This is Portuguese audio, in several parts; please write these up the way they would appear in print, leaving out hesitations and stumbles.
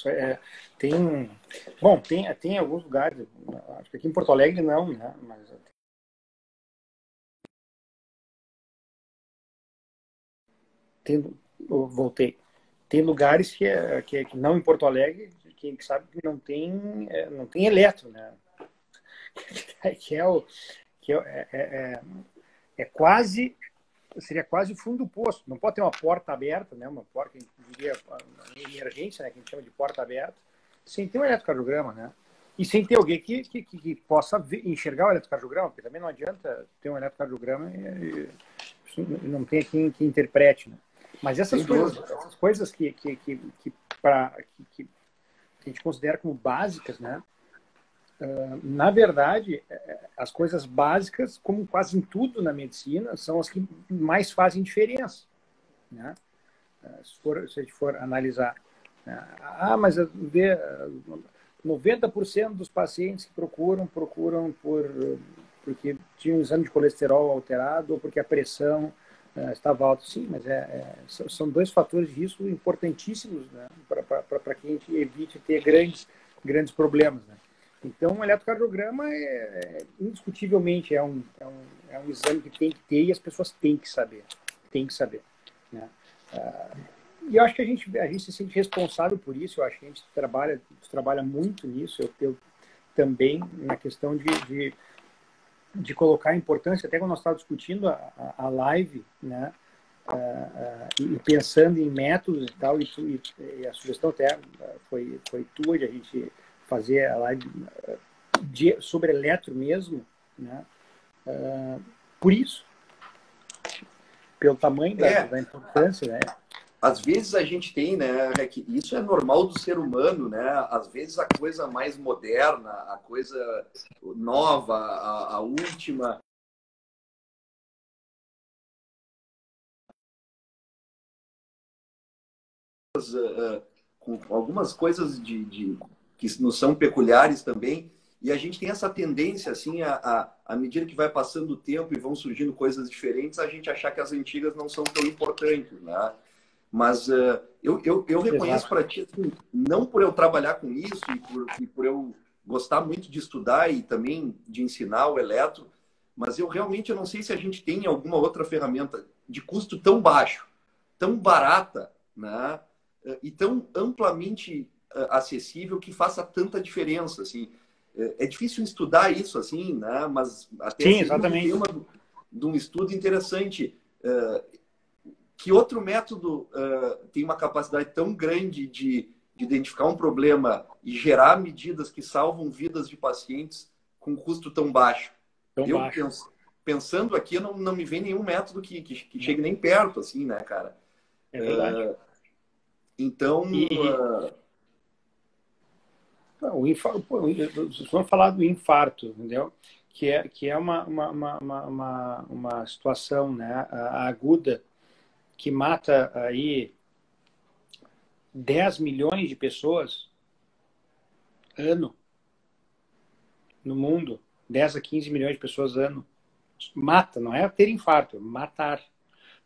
isso tem, bom, tem alguns lugares, acho que aqui em Porto Alegre não, né? Mas eu voltei. Tem lugares que não em Porto Alegre, que sabe que não tem eletro, né? Que é o que é quase seria quase o fundo do poço. Não pode ter uma porta aberta, né? Uma porta, que a gente diria, uma emergência, né? Que a gente chama de porta aberta, sem ter um eletrocardiograma, né? E sem ter alguém que possa enxergar o eletrocardiograma, porque também não adianta ter um eletrocardiograma e não tem quem que interprete, né? Mas essas coisas que a gente considera como básicas, né? Na verdade, as coisas básicas, como quase em tudo na medicina, são as que mais fazem diferença, né? Se a gente for analisar. Mas 90% dos pacientes que procuram porque tinham um exame de colesterol alterado ou porque a pressão estava alta. Sim, mas são dois fatores de risco importantíssimos, né, para que a gente evite ter grandes problemas, né? Então, o eletrocardiograma indiscutivelmente é um exame que tem que ter e as pessoas têm que saber, né? E eu acho que a gente se sente responsável por isso. Eu acho que a gente trabalha muito nisso. Eu também na questão de colocar a importância, até quando nós estávamos discutindo a live, né? E pensando em métodos e tal, e a sugestão até foi tua de a gente fazer a live sobre eletro mesmo, né? Por isso, pelo tamanho da importância, né? Às vezes a gente tem, né, que isso é normal do ser humano, né? Às vezes a coisa mais moderna, a coisa nova, a última, com algumas coisas que nos são peculiares também, e a gente tem essa tendência, assim, à medida que vai passando o tempo e vão surgindo coisas diferentes, a gente achar que as antigas não são tão importantes, né? Mas eu reconheço para ti, assim, não por eu trabalhar com isso e por eu gostar muito de estudar e também de ensinar o eletro, mas eu realmente não sei se a gente tem alguma outra ferramenta de custo tão baixo, tão barata, né? E tão amplamente acessível que faça tanta diferença, assim. É difícil estudar isso, assim, né? Mas até Sim, seria um exatamente. tema de um estudo interessante. Que outro método tem uma capacidade tão grande de identificar um problema e gerar medidas que salvam vidas de pacientes com custo tão baixo? Pensando aqui, não me vem nenhum método que chegue nem perto, assim, né, cara? É verdade. Então... Vamos falar do infarto, entendeu? Que é uma situação, né, aguda que mata aí 10 milhões de pessoas ano no mundo, 10 a 15 milhões de pessoas ano. Mata, não é ter infarto, é matar,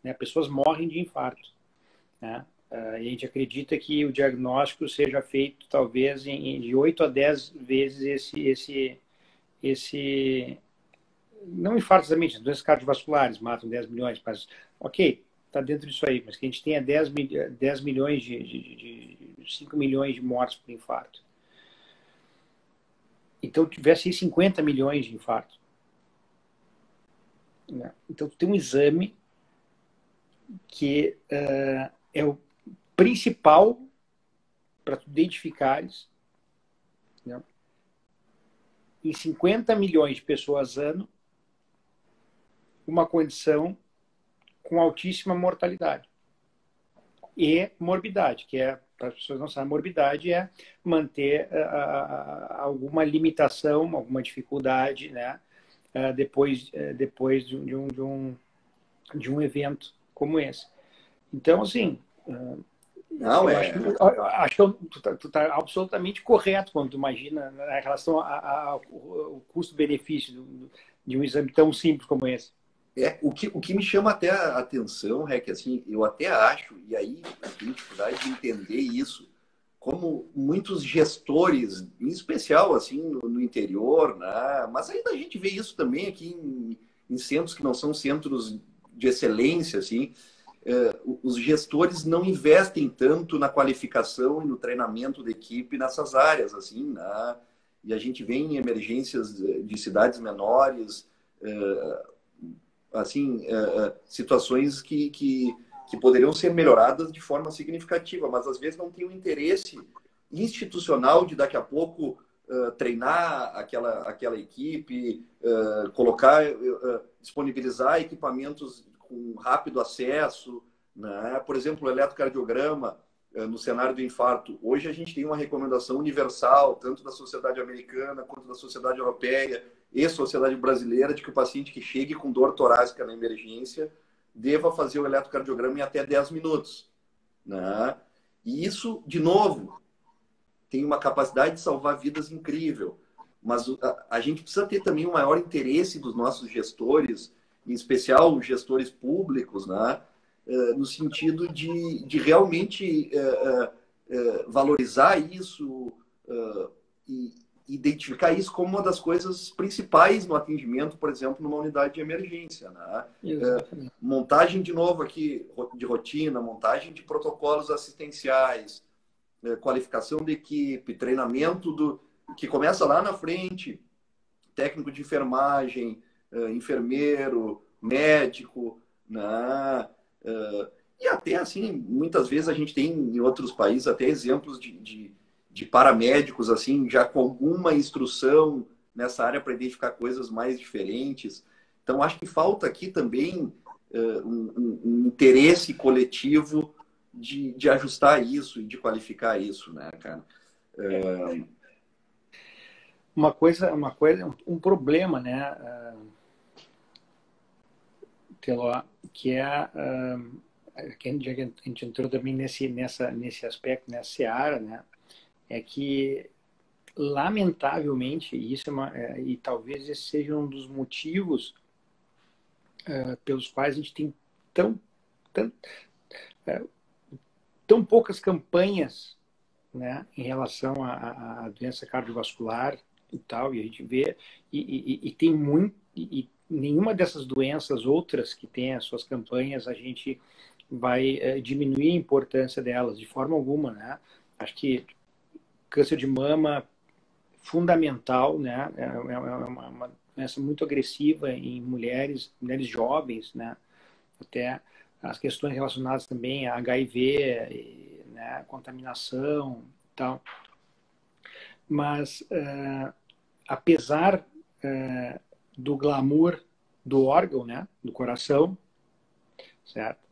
né? Pessoas morrem de infarto, né? E a gente acredita que o diagnóstico seja feito talvez de 8 a 10 vezes esse não infartos exatamente, doenças cardiovasculares matam 10 milhões, mas ok, está dentro disso aí, mas que a gente tenha 10 milhões 5 milhões de mortes por infarto. Então, tivesse aí 50 milhões de infartos. Né? Então, tem um exame que é o principal para tu identificares, né, em 50 milhões de pessoas ano uma condição com altíssima mortalidade e morbidade, que é, para as pessoas não sabem, morbidade é manter alguma limitação, alguma dificuldade, né, depois de um evento como esse. Então, assim, Não, eu acho que tu tá absolutamente correto quando tu imagina, né, em relação ao custo-benefício de um exame tão simples como esse. O que me chama até a atenção é que, assim, eu até acho, e aí eu tenho dificuldade de entender isso, como muitos gestores, em especial assim no interior, né? Mas ainda a gente vê isso também aqui em centros que não são centros de excelência, assim, os gestores não investem tanto na qualificação e no treinamento da equipe nessas áreas, assim, né? E a gente vê em emergências de cidades menores, assim, situações que poderiam ser melhoradas de forma significativa, mas às vezes não tem um interesse institucional de daqui a pouco treinar aquela equipe, colocar, disponibilizar equipamentos com rápido acesso, né? Por exemplo, o eletrocardiograma no cenário do infarto. Hoje a gente tem uma recomendação universal, tanto da sociedade americana quanto da sociedade europeia e sociedade brasileira, de que o paciente que chegue com dor torácica na emergência deva fazer o eletrocardiograma em até 10 minutos. Né? E isso, de novo, tem uma capacidade de salvar vidas incrível. Mas a gente precisa ter também um maior interesse dos nossos gestores, em especial os gestores públicos, né? No sentido de realmente valorizar isso e identificar isso como uma das coisas principais no atendimento, por exemplo, numa unidade de emergência. Né? Montagem, de novo, aqui de rotina, montagem de protocolos assistenciais, qualificação da equipe, treinamento que começa lá na frente, técnico de enfermagem, enfermeiro, médico, né? E até assim, muitas vezes a gente tem em outros países até exemplos de paramédicos assim, já com alguma instrução nessa área para identificar coisas mais diferentes. Então, acho que falta aqui também um interesse coletivo de ajustar isso e de qualificar isso, né, cara? Um problema, né, que é que a gente entrou também nesse aspecto, nessa seara, né, é que lamentavelmente isso e talvez esse seja um dos motivos pelos quais a gente tem tão poucas campanhas, né, em relação à doença cardiovascular e tal, e a gente vê e tem muito e nenhuma dessas doenças outras que têm as suas campanhas a gente vai diminuir a importância delas de forma alguma, né? Acho que câncer de mama fundamental, né? É uma doença muito agressiva em mulheres jovens, né? Até as questões relacionadas também a HIV, né? Contaminação e tal. Mas apesar do glamour do órgão, né? Do coração, certo?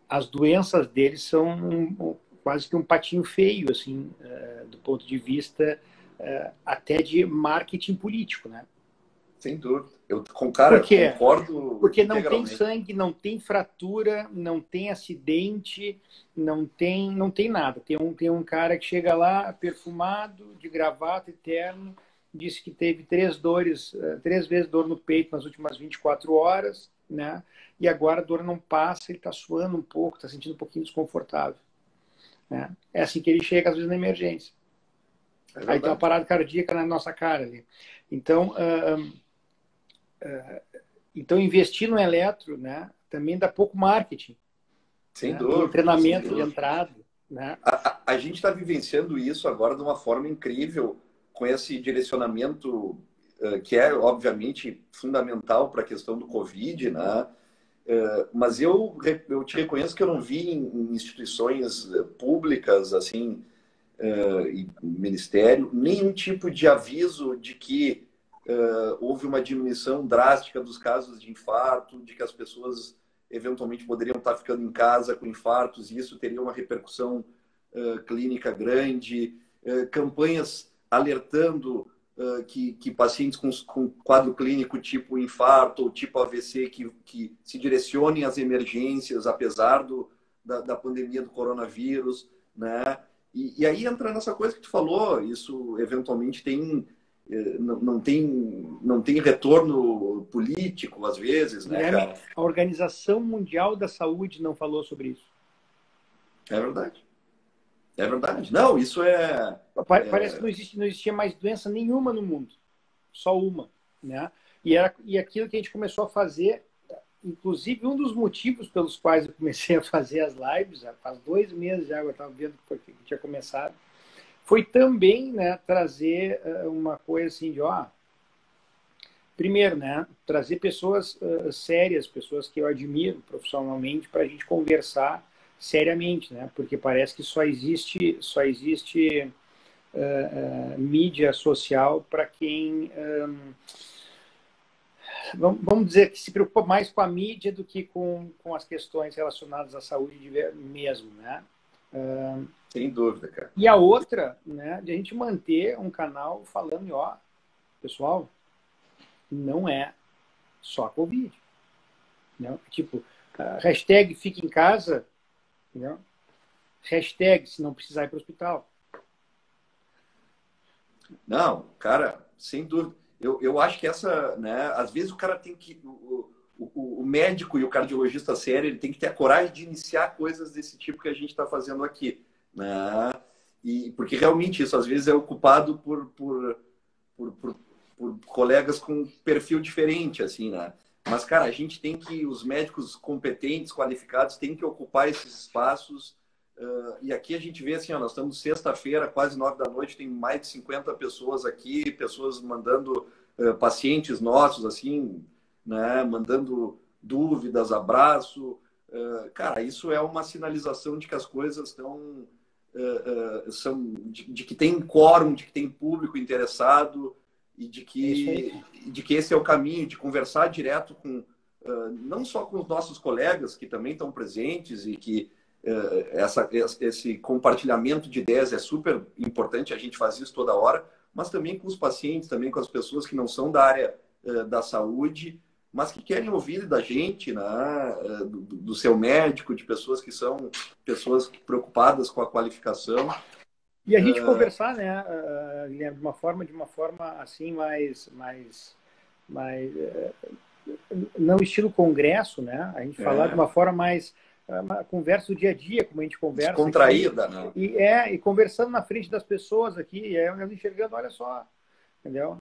As doenças deles são quase que um patinho feio, assim, do ponto de vista até de marketing político, né? Sem dúvida. Eu concordo. Porque não tem sangue, não tem fratura, não tem acidente, não tem nada. Tem um cara que chega lá perfumado, de gravata e terno, disse que teve 3 vezes dor no peito nas últimas 24 horas, né? E agora a dor não passa, ele está suando um pouco, está sentindo um pouquinho desconfortável. Né? É assim que ele chega, às vezes, na emergência. Aí tem uma parada cardíaca na nossa cara ali. Então, então investir no eletro, né, também dá pouco marketing. Sem né? dúvida. Treinamento de entrada. Né? A gente está vivenciando isso agora de uma forma incrível, com esse direcionamento que é, obviamente, fundamental para a questão do Covid, né? Mas eu te reconheço que eu não vi em instituições públicas, assim, e ministério, nenhum tipo de aviso de que houve uma diminuição drástica dos casos de infarto, de que as pessoas eventualmente poderiam estar ficando em casa com infartos e isso teria uma repercussão clínica grande, campanhas alertando que pacientes com quadro clínico tipo infarto ou tipo AVC que se direcionem às emergências, apesar da pandemia do coronavírus, né? E aí entra nessa coisa que tu falou, isso eventualmente não tem retorno político, às vezes, né, cara? A Organização Mundial da Saúde não falou sobre isso. É verdade. É verdade. Não, isso Parece que não existia mais doença nenhuma no mundo, só uma, né? E aquilo que a gente começou a fazer, inclusive um dos motivos pelos quais eu comecei a fazer as lives, faz 2 meses já eu estava vendo que tinha começado, foi também, né, trazer uma coisa assim de, primeiro, né, trazer pessoas sérias, pessoas que eu admiro profissionalmente, para a gente conversar seriamente, né, porque parece que só existe mídia social para quem, vamos dizer, que se preocupa mais com a mídia do que com as questões relacionadas à saúde mesmo, né? Sem dúvida, cara. E a outra, né, de a gente manter um canal falando, pessoal, não é só a Covid. Né? Tipo, hashtag fique em casa, né? Hashtag se não precisar ir para o hospital. Não, cara, sem dúvida. Eu acho que essa, né? Às vezes o cara tem que. O médico e o cardiologista sério, ele tem que ter a coragem de iniciar coisas desse tipo que a gente está fazendo aqui. Né? Porque realmente isso às vezes é ocupado por colegas com perfil diferente, assim, né? Mas, cara, a gente tem que, os médicos competentes, qualificados, têm que ocupar esses espaços. E aqui a gente vê assim, nós estamos sexta-feira, quase 9 da noite, tem mais de 50 pessoas aqui, pessoas mandando pacientes nossos, assim, né, mandando dúvidas, abraço. Cara, isso é uma sinalização de que as coisas estão são de que tem quórum, de que tem público interessado e de que esse é o caminho de conversar direto com não só com os nossos colegas que também estão presentes e que esse compartilhamento de ideias é super importante, a gente faz isso toda hora, mas também com os pacientes, também com as pessoas que não são da área da saúde, mas que querem ouvir da gente, né, do seu médico, de pessoas que são pessoas preocupadas com a qualificação. E a gente conversar, né, de uma forma assim mais não estilo congresso, né? A gente falar de uma forma mais uma conversa do dia a dia, como a gente conversa. Descontraída, né? E conversando na frente das pessoas aqui, e elas enxergando, olha só, entendeu?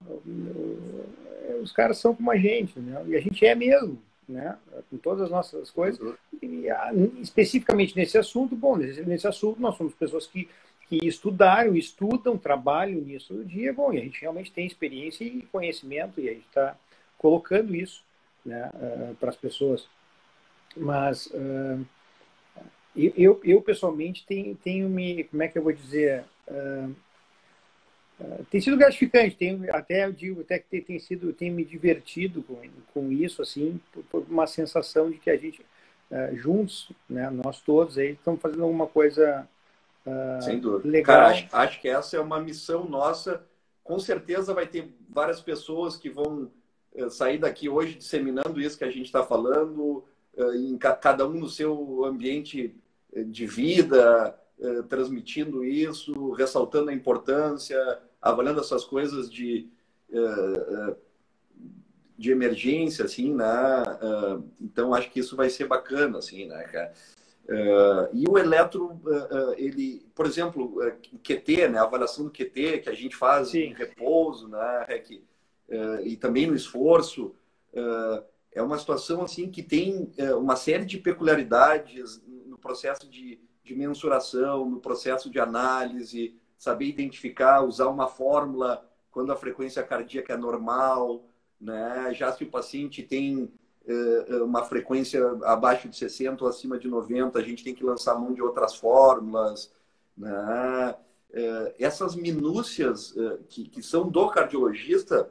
Os caras são como a gente, entendeu? E a gente é mesmo, né? Com todas as nossas coisas. E, especificamente nesse assunto, nesse assunto nós somos pessoas que estudam, trabalham nisso no dia, e a gente realmente tem experiência e conhecimento, e a gente está colocando isso, né, para as pessoas. Mas eu pessoalmente tenho me, como é que eu vou dizer, tem sido gratificante, tenho me divertido com isso, assim, por uma sensação de que a gente juntos, né, nós todos aí estamos fazendo alguma coisa sem dúvida. Legal. Cara, acho que essa é uma missão nossa. Com certeza vai ter várias pessoas que vão sair daqui hoje disseminando isso que a gente está falando, cada um no seu ambiente de vida, transmitindo isso, ressaltando a importância, avaliando essas coisas de emergência, assim, né? Então, acho que isso vai ser bacana, assim, né, cara? E o eletro, ele, por exemplo, o QT, né, a avaliação do QT que a gente faz Sim. em repouso, né, e também no esforço, é uma situação assim que tem uma série de peculiaridades no processo de mensuração, no processo de análise, saber identificar, usar uma fórmula quando a frequência cardíaca é normal, né, já se o paciente tem uma frequência abaixo de 60 ou acima de 90, a gente tem que lançar mão de outras fórmulas, né? Essas minúcias que são do cardiologista